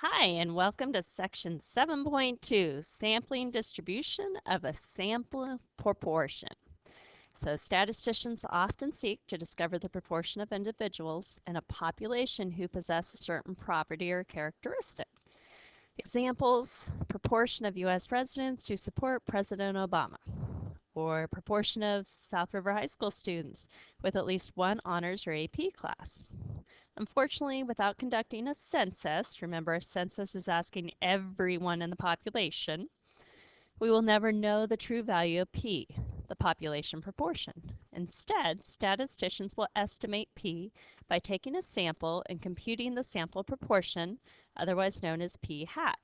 Hi, and welcome to section 7.2, sampling distribution of a sample proportion. So statisticians often seek to discover the proportion of individuals in a population who possess a certain property or characteristic. Examples: proportion of U.S. residents who support President Obama, or proportion of South River High School students with at least one honors or AP class. Unfortunately, without conducting a census, remember a census is asking everyone in the population, we will never know the true value of P, the population proportion. Instead, statisticians will estimate P by taking a sample and computing the sample proportion, otherwise known as P hat.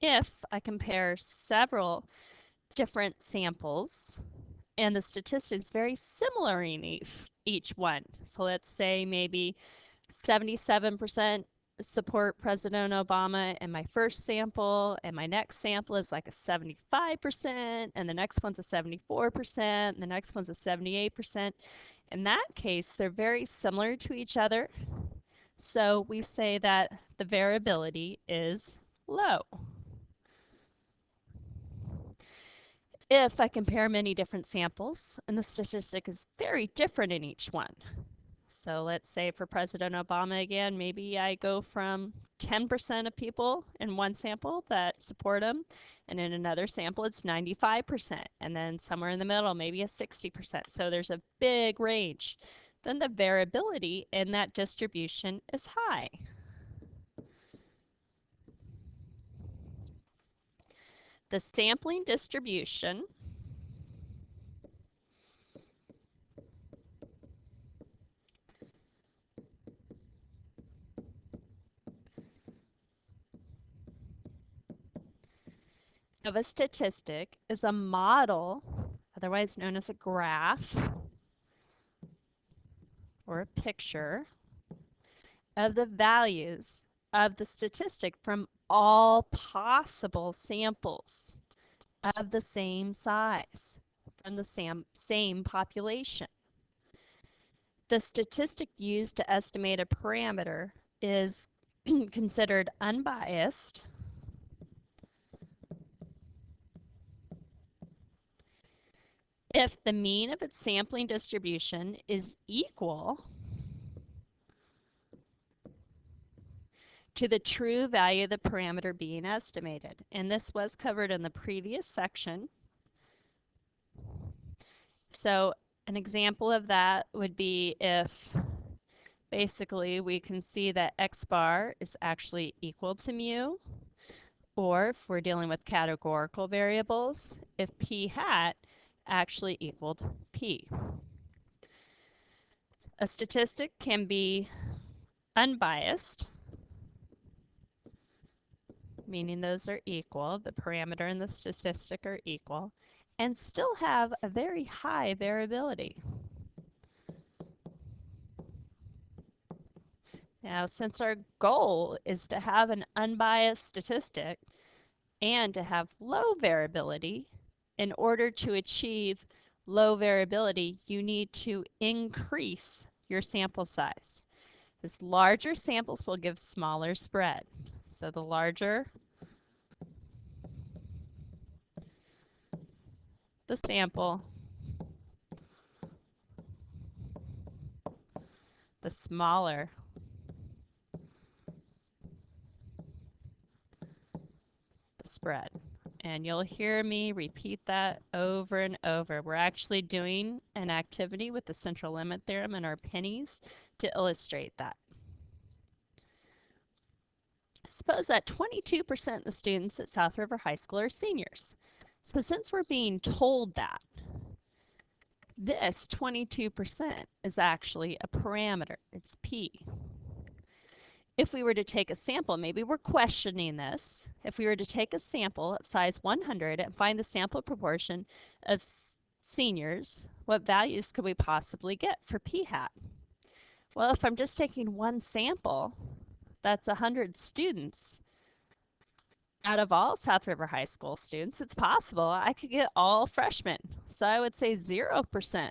If I compare several different samples and the statistic is very similar in each one, so let's say maybe 77% support President Obama in my first sample, and my next sample is like a 75%, and the next one's a 74%, and the next one's a 78%. In that case, they're very similar to each other, so we say that the variability is low. If I compare many different samples, and the statistic is very different in each one, so let's say for President Obama again, maybe I go from 10% of people in one sample that support him, and in another sample it's 95%, and then somewhere in the middle maybe a 60%. So there's a big range. Then the variability in that distribution is high. The sampling distribution of a statistic is a model, otherwise known as a graph or a picture, of the values of the statistic from all possible samples of the same size from the same population. The statistic used to estimate a parameter is considered unbiased if the mean of its sampling distribution is equal to the true value of the parameter being estimated. And this was covered in the previous section. So an example of that would be if basically we can see that x bar is actually equal to mu, or if we're dealing with categorical variables, if p hat actually equaled p. A statistic can be unbiased, meaning those are equal, the parameter and the statistic are equal, and still have a very high variability. Now, since our goal is to have an unbiased statistic and to have low variability, in order to achieve low variability, you need to increase your sample size. Because larger samples will give smaller spread. So the larger the sample, the smaller the spread. And you'll hear me repeat that over and over. We're actually doing an activity with the central limit theorem and our pennies to illustrate that. Suppose that 22% of the students at South River High School are seniors. So since we're being told that, this 22% is actually a parameter. It's P. If we were to take a sample, maybe we're questioning this, if we were to take a sample of size 100 and find the sample proportion of seniors, what values could we possibly get for P hat? Well, if I'm just taking one sample, that's 100 students. Out of all South River High School students, it's possible I could get all freshmen. So I would say 0%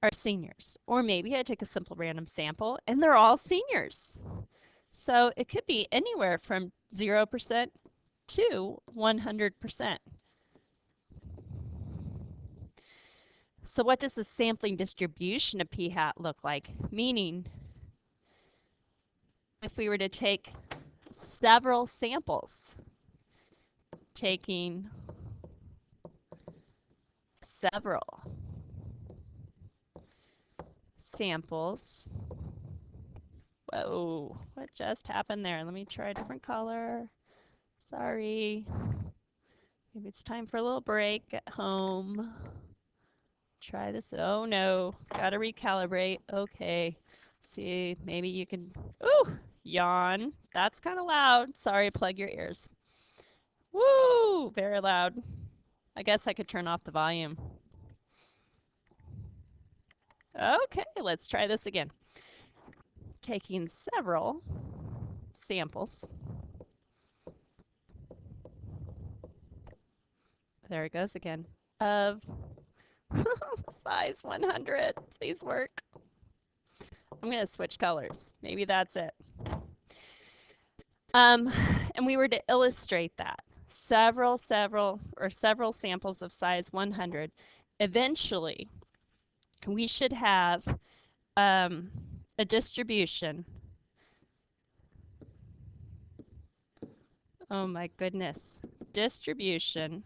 are seniors. Or maybe I take a simple random sample and they're all seniors. So it could be anywhere from 0% to 100%. So what does the sampling distribution of p-hat look like? Meaning, if we were to take several samples, taking several samples. Whoa, what just happened there? Let me try a different color. Sorry. Maybe it's time for a little break at home. Try this. Oh no, gotta recalibrate. Okay. See, maybe you can, ooh, yawn. That's kind of loud. Sorry, plug your ears. Woo, very loud. I guess I could turn off the volume. Okay, let's try this again. Taking several samples. There it goes again. Of size 100. Please work. I'm going to switch colors. Maybe that's it. And we were to illustrate that. Several samples of size 100. Eventually, we should have a distribution. Oh my goodness. Distribution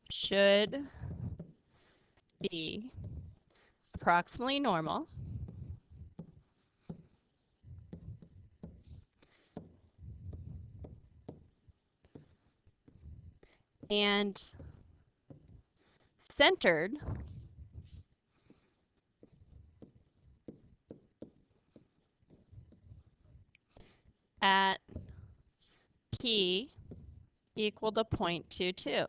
should be approximately normal. And centered at p equal to 0.22,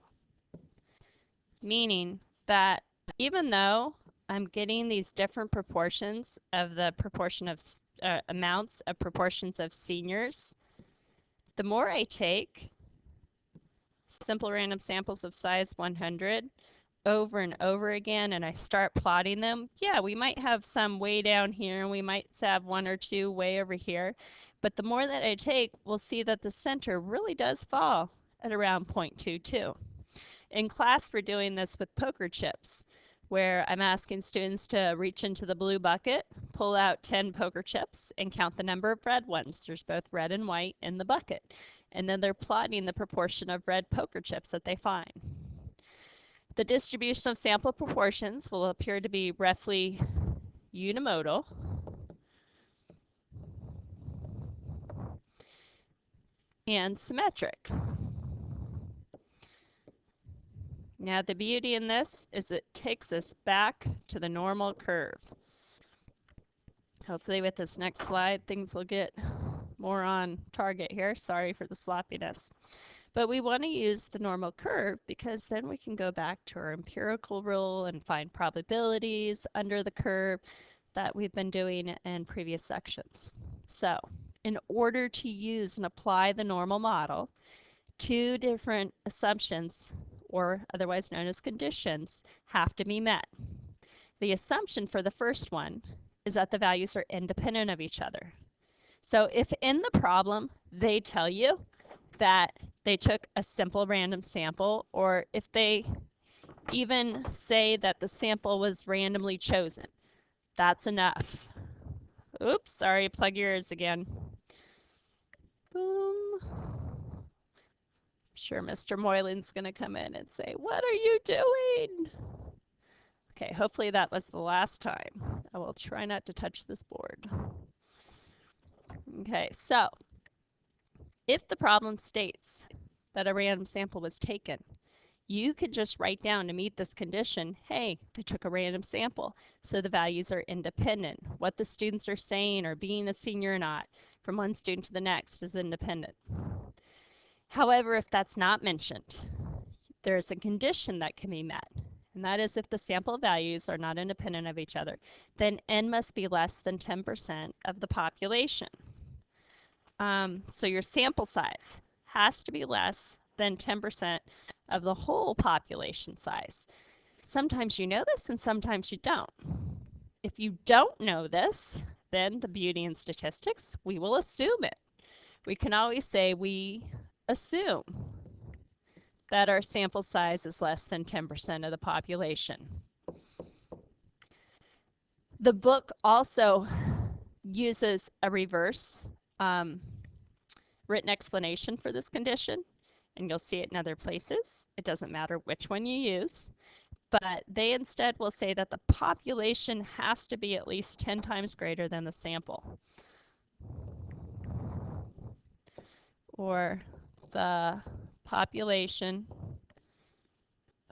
meaning that even though I'm getting these different proportions of the proportion of amounts of proportions of seniors, the more I take simple random samples of size 100 over and over again and I start plotting them, yeah, we might have some way down here and we might have one or two way over here, but the more that I take, we'll see that the center really does fall at around 0.22. In class, we're doing this with poker chips, where I'm asking students to reach into the blue bucket, pull out 10 poker chips, and count the number of red ones. There's both red and white in the bucket. And then they're plotting the proportion of red poker chips that they find. The distribution of sample proportions will appear to be roughly unimodal. And symmetric. Now the beauty in this is it takes us back to the normal curve. Hopefully with this next slide things will get more on target here. Sorry for the sloppiness. But we want to use the normal curve because then we can go back to our empirical rule and find probabilities under the curve that we've been doing in previous sections. So in order to use and apply the normal model, two different assumptions, or otherwise known as conditions, have to be met. The assumption for the first one is that the values are independent of each other. So if in the problem they tell you that they took a simple random sample, or if they even say that the sample was randomly chosen, that's enough. Oops, sorry, plug your ears again. Boom. Sure, Mr. Moylan's going to come in and say, "What are you doing?" Okay, hopefully that was the last time. I will try not to touch this board. Okay, so if the problem states that a random sample was taken, you could just write down to meet this condition, hey, they took a random sample, so the values are independent. What the students are saying or being a senior or not from one student to the next is independent. However, if that's not mentioned, there's a condition that can be met, and that is if the sample values are not independent of each other, then n must be less than 10% of the population. So your sample size has to be less than 10% of the whole population size. Sometimes you know this and sometimes you don't. if you don't know this, then the beauty in statistics, we will assume it. We can always say we assume that our sample size is less than 10% of the population. The book also uses a reverse written explanation for this condition, and you'll see it in other places. It doesn't matter which one you use, but they instead will say that the population has to be at least 10 times greater than the sample. Or the population,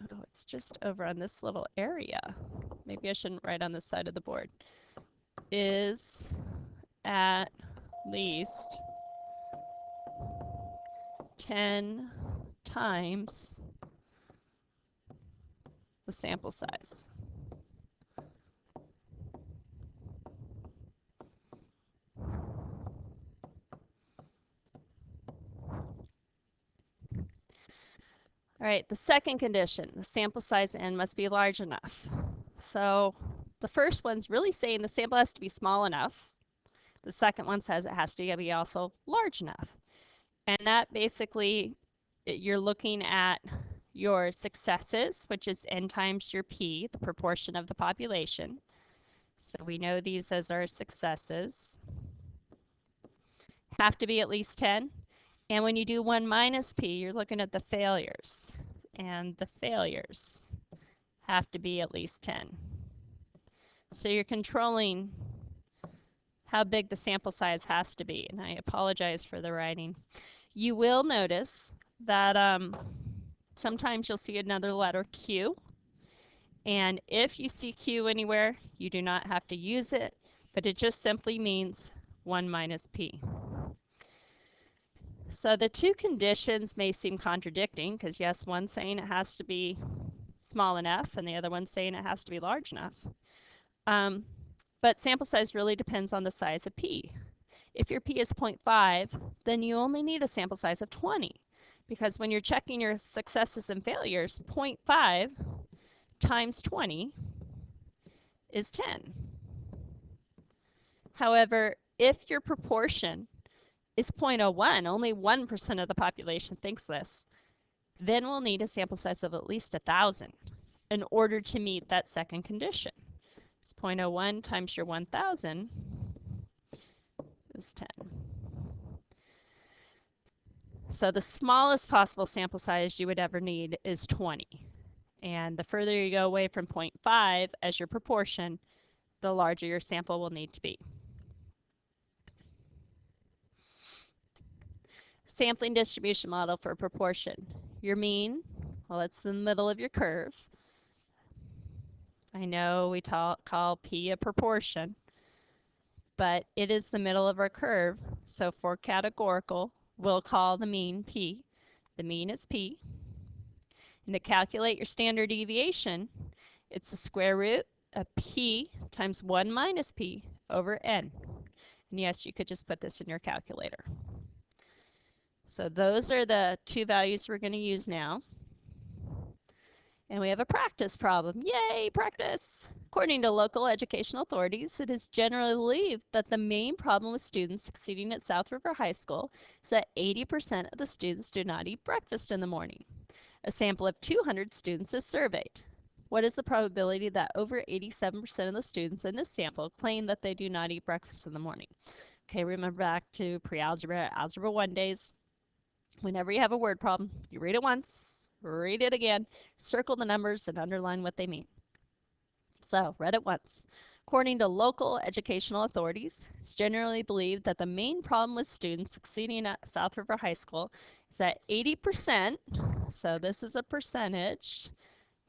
oh, it's just over on this little area. Maybe I shouldn't write on this side of the board. Is at least 10 times the sample size. All right, the second condition, the sample size n must be large enough. So the first one's really saying the sample has to be small enough. The second one says it has to be also large enough. And that basically, you're looking at your successes, which is n times your p, the proportion of the population. So we know these as our successes. Have to be at least 10. And when you do 1 minus p, you're looking at the failures. And the failures have to be at least 10. So you're controlling how big the sample size has to be. And I apologize for the writing. You will notice that sometimes you'll see another letter Q. And if you see Q anywhere, you do not have to use it, but it just simply means 1 minus p. So the two conditions may seem contradicting because yes, one's saying it has to be small enough and the other one's saying it has to be large enough. But sample size really depends on the size of p. If your p is 0.5, then you only need a sample size of 20 because when you're checking your successes and failures, 0.5 times 20 is 10. However, if your proportion is 0.01, only 1% of the population thinks this, then we'll need a sample size of at least 1,000 in order to meet that second condition. It's 0.01 times your 1,000 is 10. So the smallest possible sample size you would ever need is 20. And the further you go away from 0.5 as your proportion, the larger your sample will need to be. Sampling distribution model for proportion. Your mean, well, it's the middle of your curve. I know we call P a proportion, but it is the middle of our curve. So for categorical, we'll call the mean P. The mean is P. And to calculate your standard deviation, it's the square root of P times 1 minus P over N. And yes, you could just put this in your calculator. So those are the two values we're going to use now. And we have a practice problem. Yay, practice! According to local educational authorities, it is generally believed that the main problem with students succeeding at South River High School is that 80% of the students do not eat breakfast in the morning. A sample of 200 students is surveyed. What is the probability that over 87% of the students in this sample claim that they do not eat breakfast in the morning? Okay, remember back to pre-algebra, Algebra 1 days. Whenever you have a word problem, you read it once, read it again, circle the numbers, and underline what they mean. So, read it once. According to local educational authorities, it's generally believed that the main problem with students succeeding at South River High School is that 80%, so this is a percentage.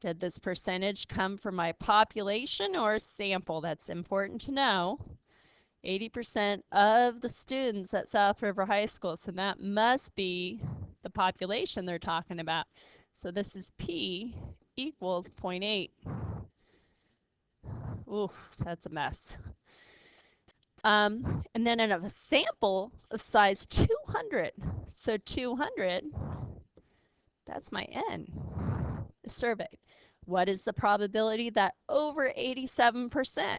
Did this percentage come from my population or sample? That's important to know. 80% of the students at South River High School, so that must be the population they're talking about. So this is P equals 0.8. Ooh, that's a mess. And then in a sample of size 200, so 200, that's my N, is surveyed. What is the probability that over 87%?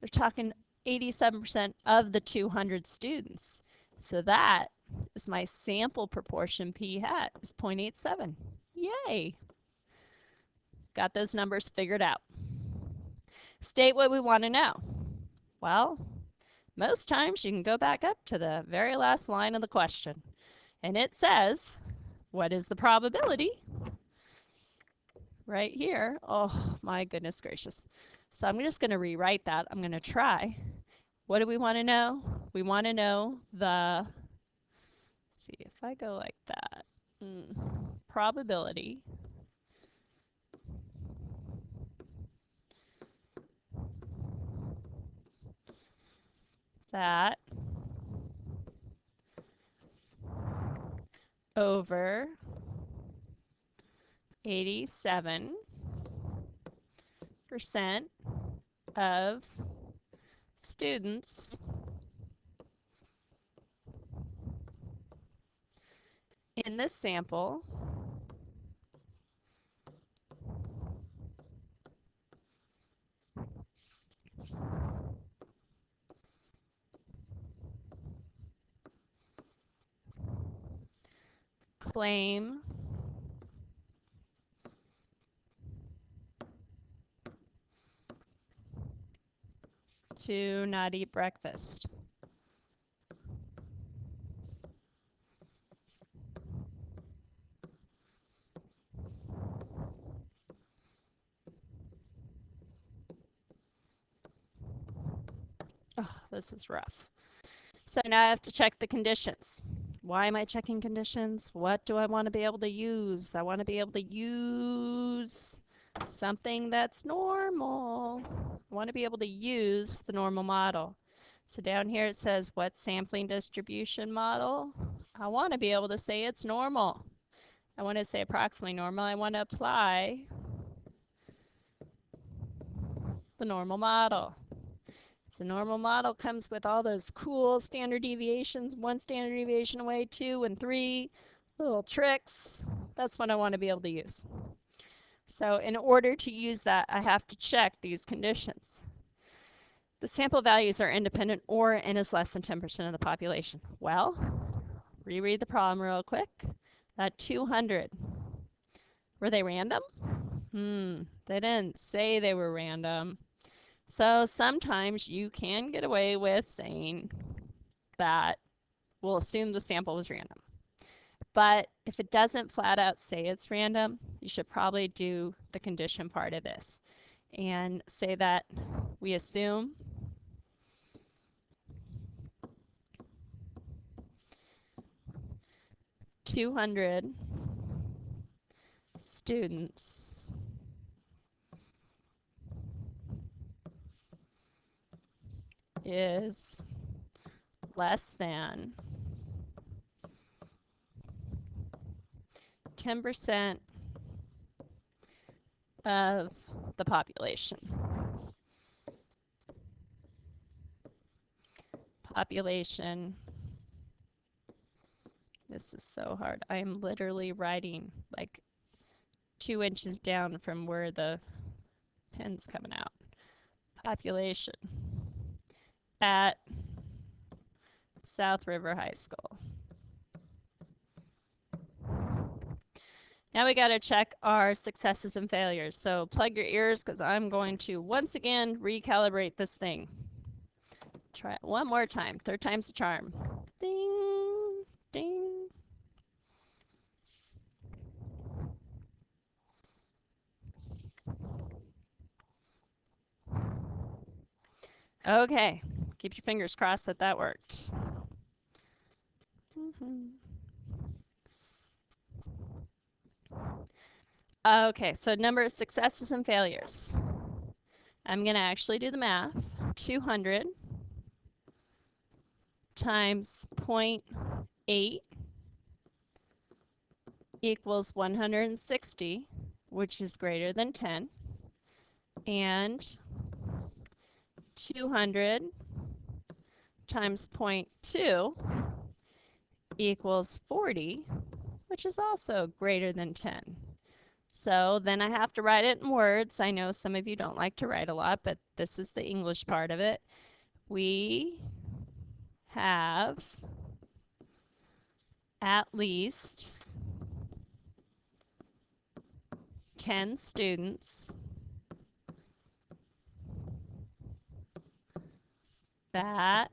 They're talking 87% of the 200 students. So that is my sample proportion p hat is 0.87. Yay! Got those numbers figured out. State what we want to know. Well, most times you can go back up to the very last line of the question. And it says, what is the probability? Right here. Oh, my goodness gracious. So I'm just going to rewrite that. I'm going to try. What do we want to know? We want to know the, let's see, if I go like that, probability that over 87% of students in this sample claim to not eat breakfast. Oh, this is rough. So now I have to check the conditions. Why am I checking conditions? What do I want to be able to use? I want to be able to use something that's normal. I want to be able to use the normal model. So down here it says what sampling distribution model? I want to be able to say it's normal. I want to say approximately normal. I want to apply the normal model. So normal model comes with all those cool standard deviations, 1 standard deviation away, 2 and 3 little tricks. That's what I want to be able to use. So in order to use that, I have to check these conditions. The sample values are independent or n is less than 10% of the population. Well, reread the problem real quick. That 200, were they random? They didn't say they were random. So sometimes you can get away with saying that we'll assume the sample was random. But if it doesn't flat out say it's random, you should probably do the condition part of this and say that we assume (200) students is less than 10% of the population. This is so hard. I am literally writing like 2 inches down from where the pen's coming out. Population at South River High School. Now we got to check our successes and failures. So plug your ears because I'm going to once again recalibrate this thing. Try it one more time. 3rd time's the charm. Ding, ding. Okay, keep your fingers crossed that that worked. Okay, so number of successes and failures. I'm going to actually do the math. 200 times 0.8 equals 160, which is greater than 10. And 200 times 0.2 equals 40, which is also greater than 10. So then I have to write it in words. I know some of you don't like to write a lot, but this is the English part of it. We have at least 10 students that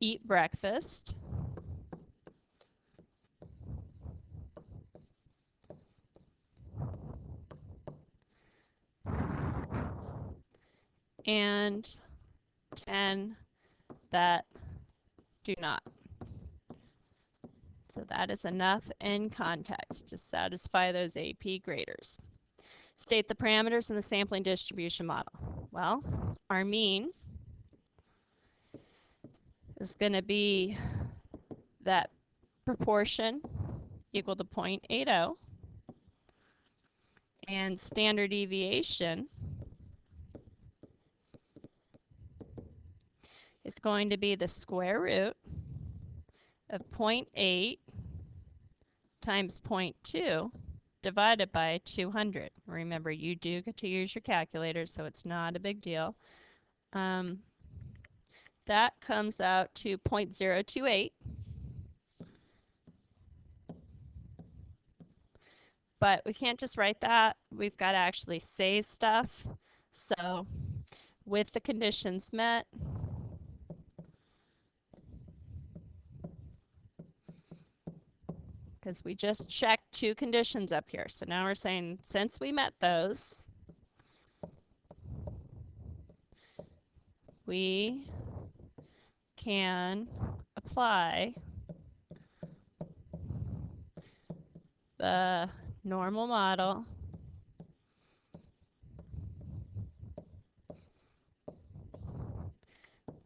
eat breakfast and 10 that do not. So that is enough in context to satisfy those AP graders. State the parameters in the sampling distribution model. Well, our mean is going to be that proportion equal to 0.80, and standard deviation is going to be the square root of 0.8 times 0.2 divided by 200. Remember, you do get to use your calculator, so it's not a big deal. That comes out to 0.028. But we can't just write that. We've got to actually say stuff. So with the conditions met, because we just checked 2 conditions up here. So now we're saying since we met those, we can apply the normal model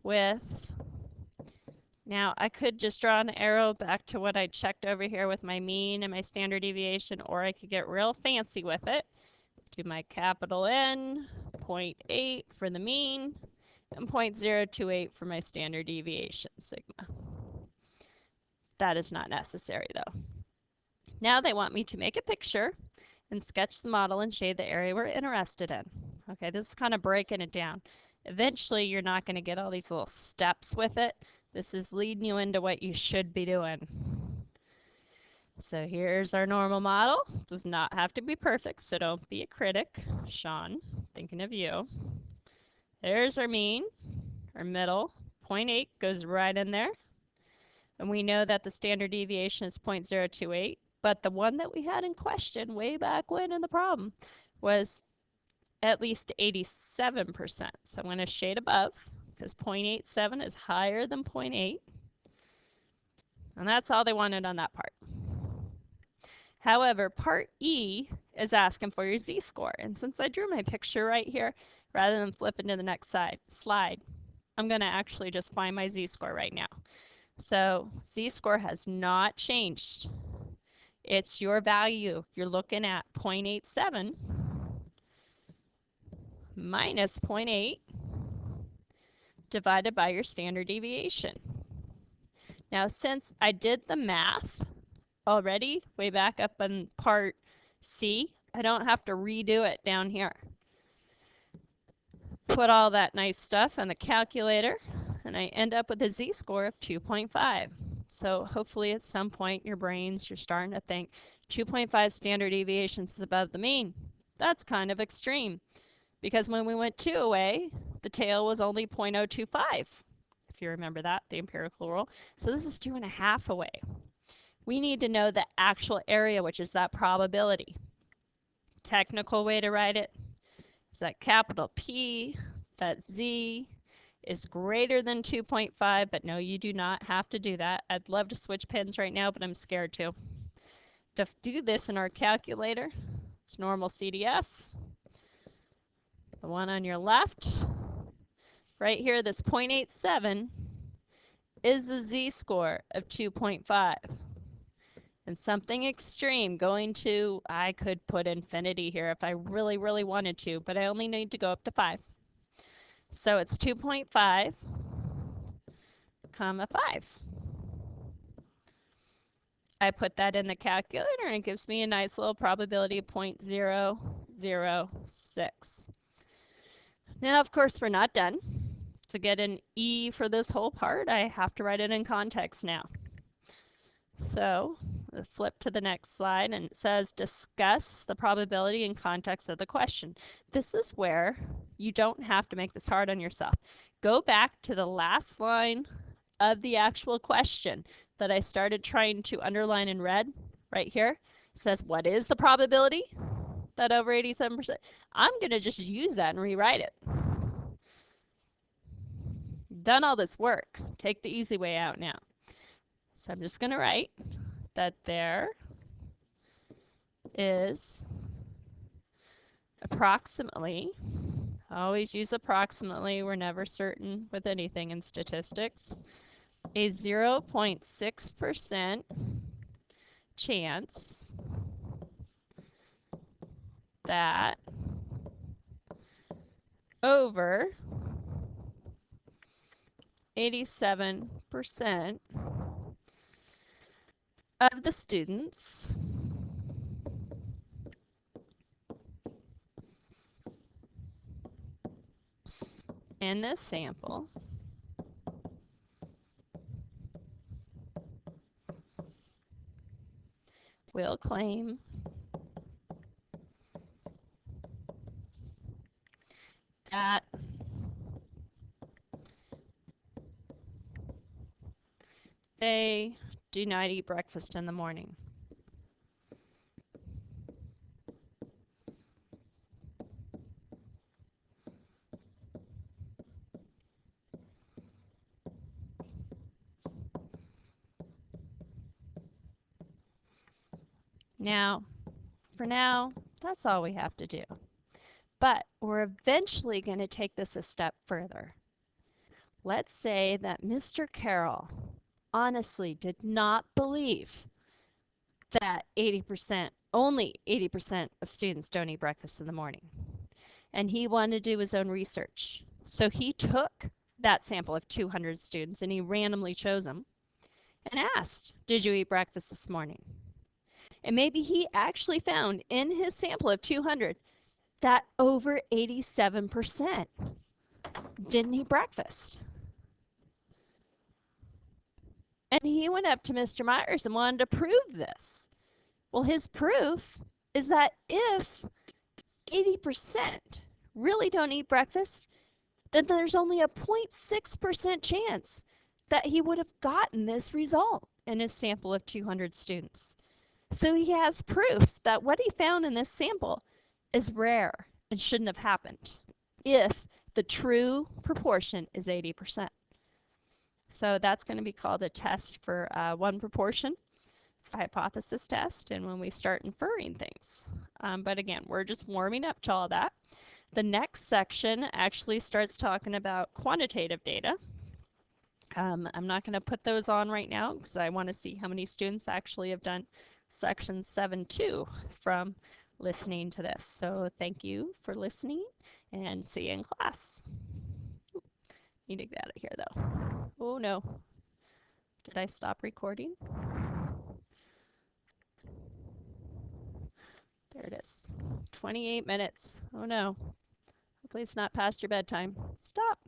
with, now I could just draw an arrow back to what I checked over here with my mean and my standard deviation, or I could get real fancy with it. Do my capital N, 0.8 for the mean, and 0.028 for my standard deviation, sigma. That is not necessary though. Now they want me to make a picture and sketch the model and shade the area we're interested in. Okay, this is kind of breaking it down. Eventually, you're not going to get all these little steps with it. This is leading you into what you should be doing. So here's our normal model. Does not have to be perfect, so don't be a critic. Sean, thinking of you. There's our mean, our middle. 0.8 goes right in there. And we know that the standard deviation is 0.028. But the one that we had in question way back when in the problem was at least 87%. So I'm going to shade above because 0.87 is higher than 0.8. And that's all they wanted on that part. However, part E is asking for your z-score. And since I drew my picture right here, rather than flipping to the next slide, I'm going to actually just find my z-score right now. So z-score has not changed. It's your value. You're looking at 0.87 minus 0.8 divided by your standard deviation. Now, since I did the math already way back up in part C, I don't have to redo it down here. Put all that nice stuff in the calculator, and I end up with a z-score of 2.5. So hopefully at some point in your brains, you're starting to think 2.5 standard deviations is above the mean. That's kind of extreme, because when we went 2 away, the tail was only 0.025, if you remember that, the empirical rule. So this is 2.5 away. We need to know the actual area, which is that probability. Technical way to write it is that capital P, that Z, is greater than 2.5, but no, you do not have to do that. I'd love to switch pens right now, but I'm scared to. To do this in our calculator, it's normal CDF. The one on your left, right here, this 0.87 is a z-score of 2.5. And something extreme going to, I could put infinity here if I really, really wanted to, but I only need to go up to 5. So it's 2.5, comma 5. I put that in the calculator and it gives me a nice little probability of 0.006. Now, of course, we're not done. To get an E for this whole part, I have to write it in context now. So we'll flip to the next slide, and it says discuss the probability in context of the question. This is where you don't have to make this hard on yourself. Go back to the last line of the actual question that I started trying to underline in red right here. It says, what is the probability that over 87%? I'm going to just use that and rewrite it. Done all this work. Take the easy way out now. So I'm just going to write that there is approximately, I always use approximately, we're never certain with anything in statistics, a 0.6% chance that over 87% of the students in this sample will claim that they do not eat breakfast in the morning. Now, for now, that's all we have to do. But we're eventually going to take this a step further. Let's say that Mr. Carroll honestly did not believe that only 80% of students don't eat breakfast in the morning. And he wanted to do his own research. So he took that sample of 200 students and he randomly chose them and asked, did you eat breakfast this morning? And maybe he actually found in his sample of 200 that over 87% didn't eat breakfast. And he went up to Mr. Myers and wanted to prove this. Well, his proof is that if 80% really don't eat breakfast, then there's only a 0.6% chance that he would have gotten this result in his sample of 200 students. So he has proof that what he found in this sample is rare and shouldn't have happened if the true proportion is 80%. So that's going to be called a test for one proportion, hypothesis test, and when we start inferring things. But again, we're just warming up to all that. The next section actually starts talking about quantitative data. I'm not going to put those on right now because I want to see how many students actually have done section 7.2 from listening to this. So thank you for listening and see you in class. Need to get out of here though. Oh no. Did I stop recording? There it is. 28 minutes. Oh no. Hopefully it's not past your bedtime. Stop.